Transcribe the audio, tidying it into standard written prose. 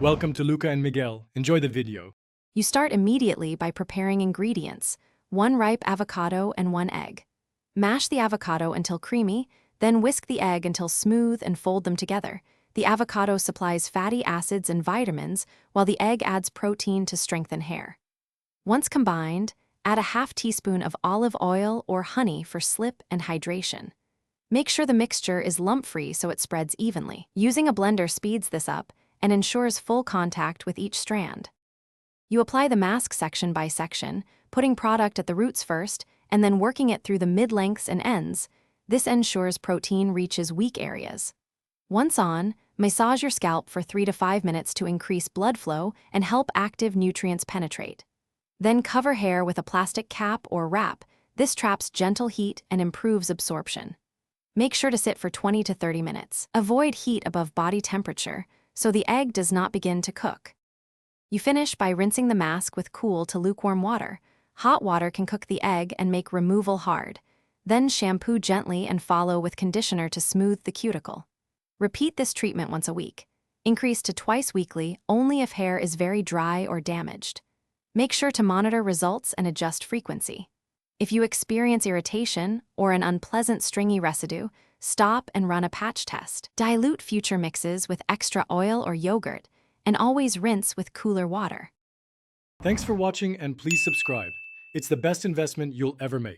Welcome to Luca and Miguel. Enjoy the video. You start immediately by preparing ingredients: 1 ripe avocado and 1 egg. Mash the avocado until creamy, then whisk the egg until smooth and fold them together. The avocado supplies fatty acids and vitamins, while the egg adds protein to strengthen hair. Once combined, add a half teaspoon of olive oil or honey for slip and hydration. Make sure the mixture is lump-free so it spreads evenly. Using a blender speeds this up and ensures full contact with each strand. You apply the mask section by section, putting product at the roots first and then working it through the mid-lengths and ends. This ensures protein reaches weak areas. Once on, massage your scalp for 3 to 5 minutes to increase blood flow and help active nutrients penetrate. Then cover hair with a plastic cap or wrap. This traps gentle heat and improves absorption. Make sure to sit for 20 to 30 minutes. Avoid heat above body temperature so the egg does not begin to cook. You finish by rinsing the mask with cool to lukewarm water. Hot water can cook the egg and make removal hard. Then shampoo gently and follow with conditioner to smooth the cuticle. Repeat this treatment once a week. Increase to twice weekly only if hair is very dry or damaged. Make sure to monitor results and adjust frequency. If you experience irritation or an unpleasant stringy residue, stop and run a patch test. Dilute future mixes with extra oil or yogurt, and always rinse with cooler water. Thanks for watching and please subscribe. It's the best investment you'll ever make.